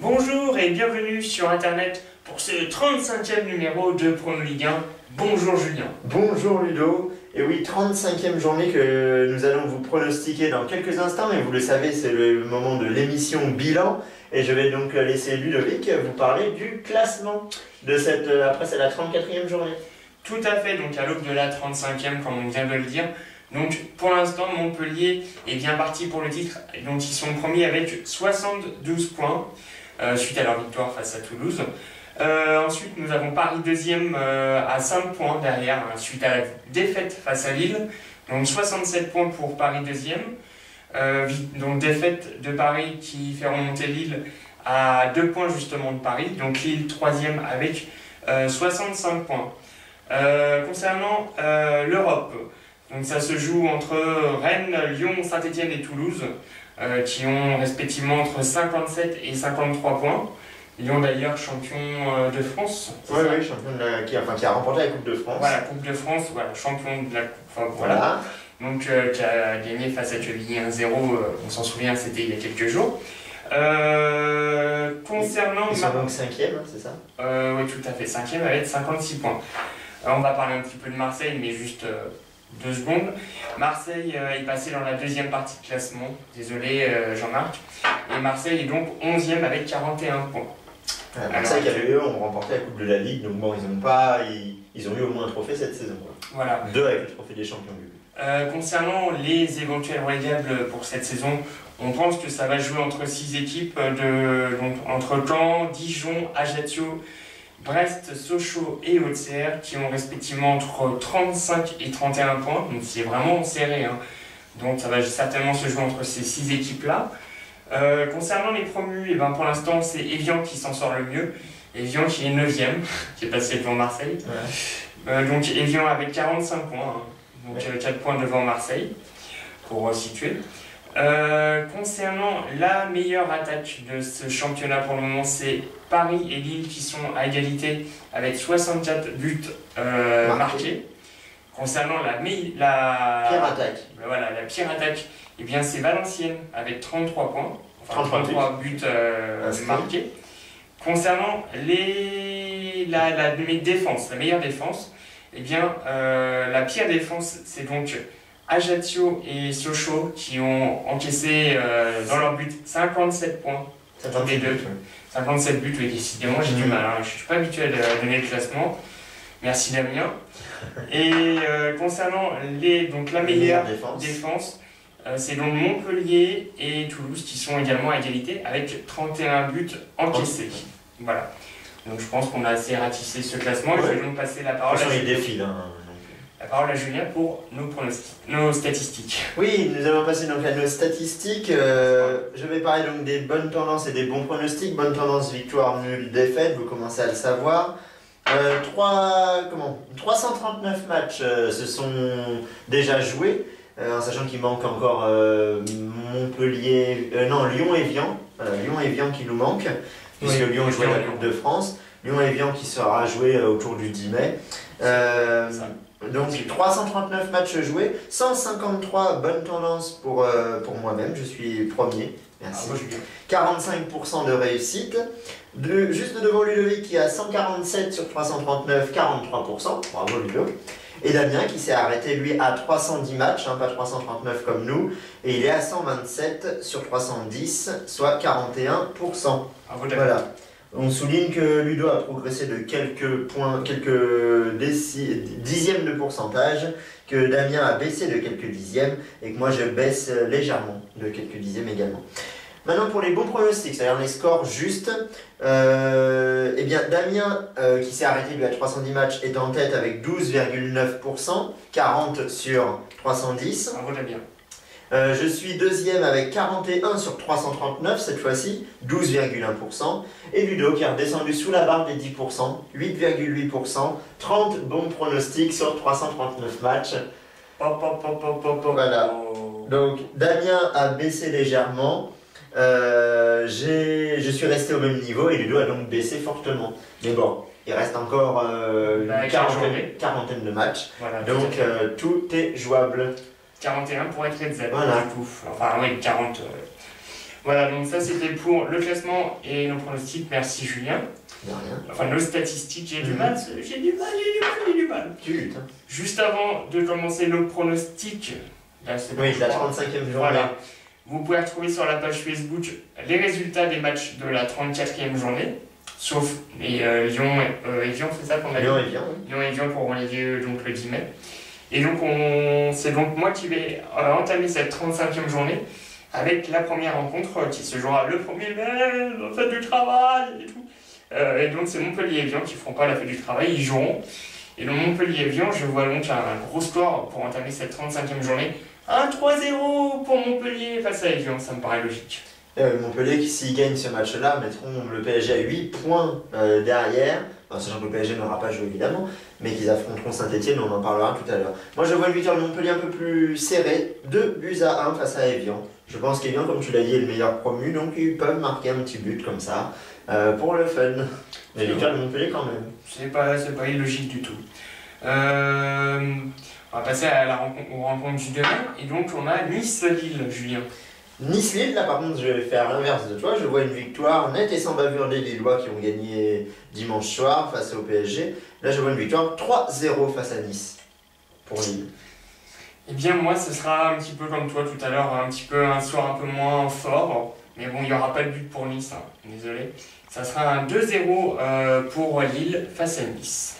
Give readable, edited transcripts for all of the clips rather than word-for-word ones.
Bonjour et bienvenue sur Internet pour ce 35e numéro de Prono Ligue 1. Bonjour Julien. Bonjour Ludo. Et oui, 35e journée que nous allons vous pronostiquer dans quelques instants, mais vous le savez, c'est le moment de l'émission bilan. Et je vais donc laisser Ludovic vous parler du classement de cette... Après, c'est la 34e journée. Tout à fait, donc à l'aube de la 35e, comme on vient de le dire. Donc pour l'instant, Montpellier est bien parti pour le titre. Donc ils sont premiers avec 72 points suite à leur victoire face à Toulouse. Ensuite, nous avons Paris deuxième à 5 points derrière, suite à la défaite face à Lille. Donc 67 points pour Paris deuxième. Donc défaite de Paris qui fait remonter Lille à 2 points justement de Paris. Donc Lille troisième avec 65 points. Concernant l'Europe, donc ça se joue entre Rennes, Lyon, Saint-Etienne et Toulouse, qui ont respectivement entre 57 et 53 points. Lyon d'ailleurs champion de France. Oui, champion qui a remporté la Coupe de France. Voilà, Coupe de France, voilà, champion de la Coupe. Enfin, voilà. Donc qui a gagné face à Quevilly 1-0, on s'en souvient, c'était il y a quelques jours. Concernant... Ils sont donc 5e, c'est ça? Oui, tout à fait, 5e avec 56 points. On va parler un petit peu de Marseille, mais juste 2 secondes. Marseille est passé dans la deuxième partie de classement, désolé Jean-Marc. Et Marseille est donc 11e avec 41 points. Marseille qui avait eux ont remporté la Coupe de la Ligue, donc bon, ils ont eu au moins un trophée cette saison. Quoi. Voilà. 2 avec le trophée des champions du coup. Concernant les éventuels relégables pour cette saison, on pense que ça va jouer entre 6 équipes, donc entre Caen, Dijon, Ajaccio, Brest, Sochaux et Auxerre, qui ont respectivement entre 35 et 31 points, donc c'est vraiment serré. Hein. Donc ça va certainement se jouer entre ces 6 équipes-là. Concernant les promus, et pour l'instant c'est Evian qui s'en sort le mieux. Evian qui est 9e, qui est passé devant Marseille. Ouais. Donc Evian avec 45 points, hein. Donc 4 points devant Marseille, pour situer. Concernant la meilleure attaque de ce championnat pour le moment, c'est Paris et Lille qui sont à égalité avec 64 buts marqués. Concernant la pire attaque, voilà, la pire attaque, eh bien c'est Valenciennes avec 33 points, enfin 33 buts marqués. Concernant la meilleure défense, eh bien la pire défense c'est donc Ajaccio et Sochaux qui ont encaissé dans leur but 57 points. 57 buts. 57 buts, oui, décidément, j'ai du mal. Hein. Je ne suis pas habitué à donner le classement. Merci Damien. Et concernant la meilleure défense, c'est donc Montpellier et Toulouse qui sont également à égalité avec 31 buts encaissés. Voilà. Donc je pense qu'on a assez ratissé ce classement. Ouais. Je vais donc passer la parole à Julien. La parole à Julien pour nos statistiques. Oui, nous allons passer donc à nos statistiques. Je vais parler donc des bonnes tendances et des bons pronostics. Bonne tendance, victoire, nulle, défaite, vous commencez à le savoir. 339 matchs se sont déjà joués, en sachant qu'il manque encore Lyon et Evian. Lyon et Evian qui nous manquent, puisque oui, Lyon jouait la Coupe de France. Lyon et Evian qui sera joué autour du 10 mai. Donc 339 matchs joués, 153 bonnes tendances pour moi-même, je suis premier, merci. 45% de réussite, juste devant Ludovic qui a 147 sur 339, 43%, bravo Ludo. Et Damien qui s'est arrêté lui à 310 matchs, hein, pas 339 comme nous, et il est à 127 sur 310, soit 41%. Bravo, voilà. On souligne que Ludo a progressé de quelques points, quelques dixièmes de pourcentage, que Damien a baissé de quelques dixièmes et que moi je baisse légèrement de quelques dixièmes également. Maintenant pour les bons pronostics, c'est-à-dire les scores justes, eh bien Damien qui s'est arrêté lui à 310 matchs est en tête avec 12,9%, 40 sur 310. Bravo Damien. Je suis deuxième avec 41 sur 339 cette fois-ci, 12,1%. Et Ludo qui est redescendu sous la barre des 10%, 8,8%, 30 bons pronostics sur 339 matchs. Voilà. Donc Damien a baissé légèrement, je suis resté au même niveau et Ludo a donc baissé fortement. Mais bon, il reste encore une quarantaine de matchs, voilà, donc tout est jouable. 41 pour être exact, voilà. Du coup. Enfin oui, 40. Voilà, donc ça c'était pour le classement et nos pronostics. Merci Julien. De rien. Enfin, nos statistiques, j'ai du mal. Tu luttes. Hein. Juste avant de commencer nos pronostics, là, Oui, la 35e journée. Voilà. Vous pouvez retrouver sur la page Facebook les résultats des matchs de la 34e journée, sauf les Lyon et Evian, c'est ça qu'on a dit Lyon et Evian, oui. Lyon et Evian pourront les lieux donc le 10 mai. Et donc c'est donc moi qui vais entamer cette 35e journée avec la première rencontre qui se jouera le 1er mai, la fête du travail et tout. Et donc c'est Montpellier et Evian qui ne feront pas la fête du travail, ils joueront. Et donc Montpellier et Evian, je vois donc un gros score pour entamer cette 35e journée. Un 3-0 pour Montpellier face à Evian, ça me paraît logique. Montpellier qui, s'ils gagnent ce match-là, mettront le PSG à 8 points derrière. Enfin, sachant que le PSG n'aura pas joué évidemment, mais qu'ils affronteront Saint-Etienne, on en parlera tout à l'heure. Moi je vois une victoire de Montpellier un peu plus serrée, 2-1 face à Evian. Je pense qu'Evian, comme tu l'as dit, est le meilleur promu, donc ils peuvent marquer un petit but comme ça, pour le fun. Mais victoire de Montpellier quand même. C'est pas illogique du tout. On va passer aux rencontres du demain, et donc on a Nice-Lille, Julien. Nice-Lille, là par contre je vais faire l'inverse de toi, je vois une victoire nette et sans bavure des Lillois qui ont gagné dimanche soir face au PSG. Là je vois une victoire 3-0 face à Nice, pour Lille. Eh bien moi ce sera un petit peu comme toi tout à l'heure, un soir un peu moins fort, mais bon il n'y aura pas de but pour Nice, hein, désolé. Ça sera un 2-0 pour Lille face à Nice.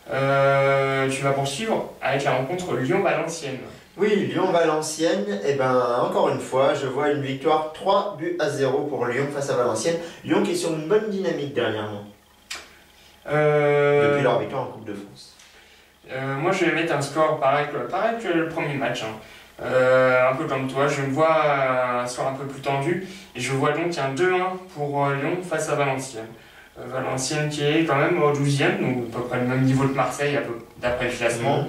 Tu vas poursuivre avec la rencontre Lyon-Valenciennes. Oui, Lyon-Valenciennes, et encore une fois, je vois une victoire 3-0 pour Lyon face à Valenciennes. Lyon qui est sur une bonne dynamique dernièrement. Depuis leur victoire en Coupe de France. Moi je vais mettre un score pareil que le premier match. Hein. Un peu comme toi, je me vois un score un peu plus tendu. Et je vois donc un 2-1 pour Lyon face à Valenciennes. Valenciennes qui est quand même au 12e, donc à peu près le même niveau de Marseille d'après le classement.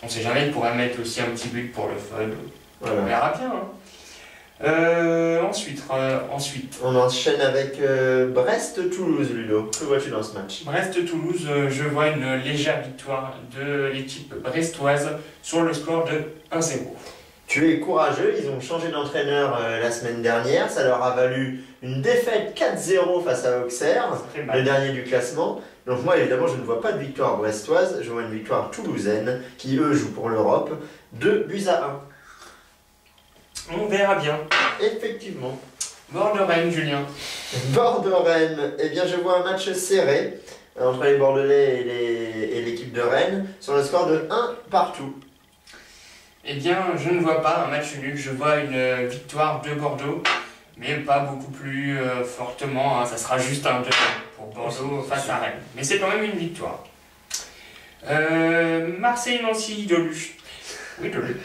On ne sait jamais, il pourrait mettre aussi un petit but pour le fun. Voilà. On verra bien. Hein. Ensuite. On enchaîne avec Brest-Toulouse, Ludo. Que vois-tu dans ce match? Brest-Toulouse, je vois une légère victoire de l'équipe brestoise sur le score de 1-0. Tu es courageux, ils ont changé d'entraîneur la semaine dernière, ça leur a valu une défaite 4-0 face à Auxerre, le dernier du classement. Donc moi évidemment je ne vois pas de victoire brestoise, je vois une victoire toulousaine qui eux jouent pour l'Europe, 2-1. On verra bien. Effectivement. Bordeaux-Rennes, Julien. Bordeaux-Rennes, eh bien je vois un match serré entre les Bordelais et l'équipe de Rennes sur le score de 1 partout. Eh bien, je ne vois pas un match nul, je vois une victoire de Bordeaux, mais pas beaucoup plus fortement, hein. Ça sera juste un 2 pour Bordeaux face à Rennes. Mais c'est quand même une victoire. Marseille-Nancy, Doluche. Oui, Doluche.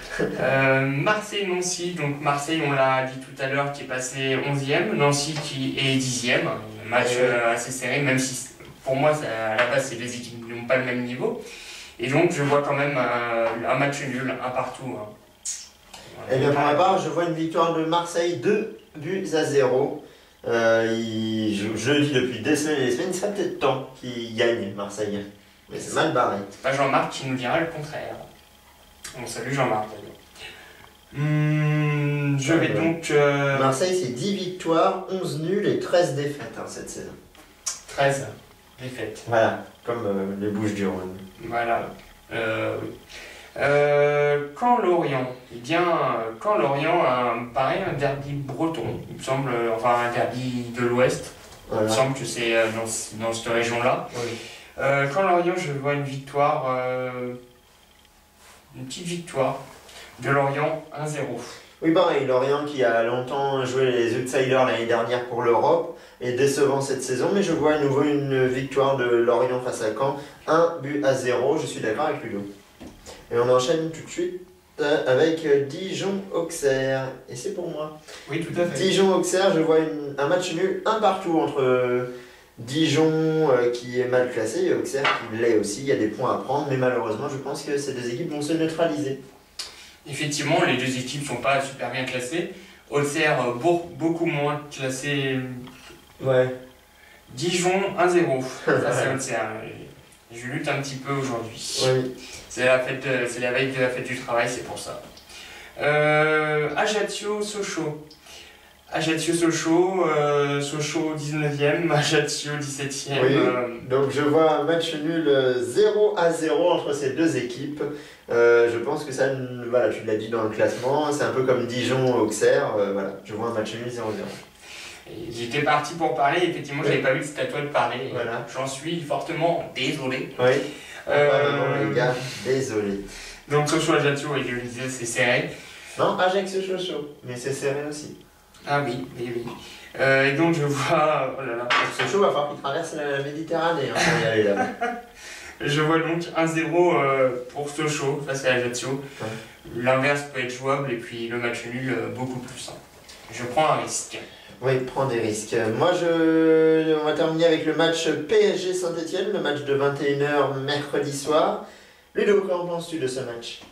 Marseille-Nancy, donc Marseille, on l'a dit tout à l'heure, qui est passé 11e, Nancy qui est 10e. Un match assez serré, même si pour moi, à la base, c'est des équipes qui n'ont pas le même niveau. Et donc, je vois quand même un match nul, un partout. Hein. Eh bien, pour ma part, je vois une victoire de Marseille, 2-0. Je le dis depuis des semaines et des semaines, il serait peut-être temps qu'ils gagnent, Marseille. Mais c'est mal barré. C'est pas Jean-Marc qui nous dira le contraire. On salue Jean-Marc d'ailleurs. Je vais donc. Marseille, c'est 10 victoires, 11 nuls et 13 défaites cette saison. 13 défaites. Voilà, comme les Bouches-du-Rhône. Voilà. Oui. Caen-Lorient. Eh bien, Caen-Lorient a pareil un derby breton, il me semble, enfin un derby de l'Ouest. Voilà. Il me semble que c'est dans cette région-là. Oui. Caen-Lorient, je vois une victoire, une petite victoire de Lorient 1-0. Oui, pareil, Lorient qui a longtemps joué les outsiders l'année dernière pour l'Europe est décevant cette saison, mais je vois à nouveau une victoire de Lorient face à Caen, 1-0, je suis d'accord avec Ludo. Et on enchaîne tout de suite avec Dijon-Auxerre, et c'est pour moi. Oui, tout à fait. Dijon-Auxerre, je vois un match nul, un partout entre Dijon qui est mal classé et Auxerre qui l'est aussi, il y a des points à prendre, mais malheureusement je pense que ces deux équipes vont se neutraliser. Effectivement, les deux équipes ne sont pas super bien classées. Auxerre, beaucoup moins classé. Ouais. Dijon, 1-0 face à Auxerre. Je lutte un petit peu aujourd'hui. Oui. C'est la veille de la fête du travail, c'est pour ça. Ajaccio, Sochaux. Ajaccio-Sochaux, Sochaux 19e, Ajaccio 17e. Oui, donc je vois un match nul 0-0 entre ces deux équipes. Je pense que ça, voilà, tu l'as dit dans le classement, c'est un peu comme Dijon-Auxerre. Voilà, je vois un match nul 0-0. J'étais parti pour parler, effectivement, j'avais pas vu que c'était à toi de parler. Voilà. J'en suis fortement désolé. Oui, non, les gars, désolé. Donc Sochaux-Ajaccio, et je le disais, c'est serré. Non, Ajaccio-Sochaux, mais c'est serré aussi. Ah oui, oui, oui. Et donc je vois... Oh là là. Sochaux va falloir qu'il traverse la Méditerranée hein, pour y aller là-bas. Je vois donc 1-0 pour Sochaux face à Ajaccio. Ouais. L'inverse peut être jouable et puis le match nul beaucoup plus. Je prends un risque. Oui, prends des risques. Moi, on va terminer avec le match PSG Saint-Etienne, le match de 21h mercredi soir. Ludo, qu'en penses-tu de ce match?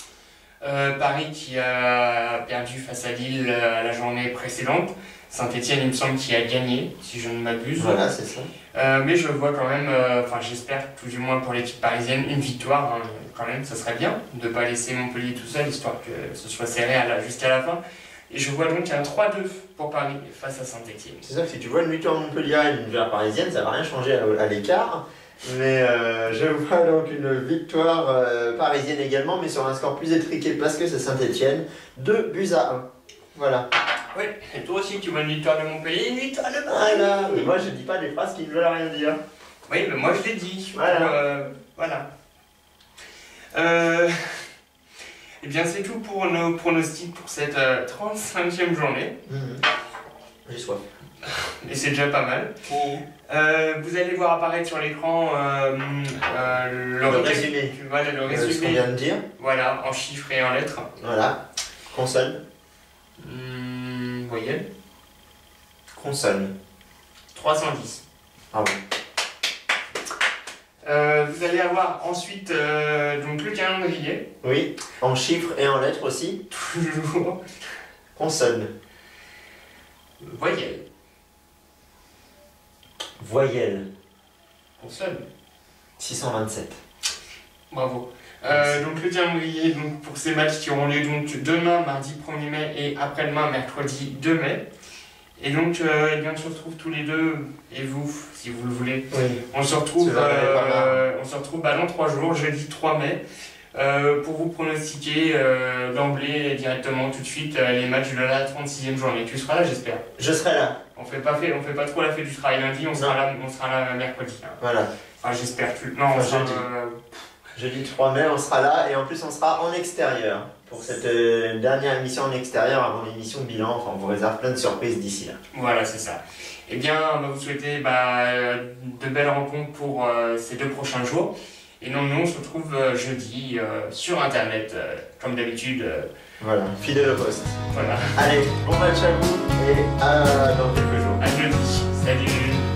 Paris qui a perdu face à Lille la journée précédente. Saint-Etienne, il me semble, qui a gagné, si je ne m'abuse. Voilà, c'est ça. Mais je vois quand même, j'espère tout du moins pour l'équipe parisienne, une victoire. Hein, quand même, ça serait bien de ne pas laisser Montpellier tout seul, histoire que ce soit serré jusqu'à la fin. Et je vois donc un 3-2 pour Paris face à Saint-Etienne. C'est ça, si tu vois une victoire Montpellier et une victoire parisienne, ça ne va rien changer à l'écart. Mais je vois donc une victoire parisienne également, mais sur un score plus étriqué parce que c'est Saint-Etienne. 2-1. Voilà. Oui, et toi aussi tu vois une victoire de Montpellier, une victoire de Paris. Voilà, mais moi je dis pas des phrases qui ne veulent rien dire. Oui, mais moi je l'ai dit. Voilà. Voilà. Eh bien c'est tout pour nos pronostics pour cette 35e journée. J'ai soif. Et c'est déjà pas mal. Vous allez voir apparaître sur l'écran le résumé. Voilà, le résumé. Ce qu'on vient de dire. Voilà, en chiffres et en lettres. Voilà. Consonne. Voyelle. Consonne. 310. Ah bon. Vous allez avoir ensuite donc le calendrier. Oui, en chiffres et en lettres aussi. Toujours. Consonne. Voyelle. Voyelle. Consonne. 627. Bravo. Donc le calendrier donc, pour ces matchs qui auront lieu donc, demain, mardi 1er mai, et après-demain, mercredi 2 mai. Et donc, eh bien, on se retrouve tous les deux, et vous, si vous le voulez. Oui. On se retrouve, dans 3 jours, jeudi 3 mai, pour vous pronostiquer d'emblée, directement, tout de suite, les matchs de la 36e journée. Tu seras là, j'espère. Je serai là. On fait pas trop la fête du travail lundi, on sera là mercredi. Hein. Voilà. Enfin, j'espère. Non, on sera... Jeudi 3 mai, on sera là et en plus on sera en extérieur pour cette dernière émission en extérieur avant l'émission bilan. Enfin, on vous réserve plein de surprises d'ici là. Voilà, c'est ça. Eh bien, on va vous souhaiter de belles rencontres pour ces 2 prochains jours. Et donc, nous, on se retrouve jeudi sur Internet, comme d'habitude. Voilà, fidèle au poste. Voilà. Allez, bon match à vous et à dans quelques jours. À jeudi. Salut.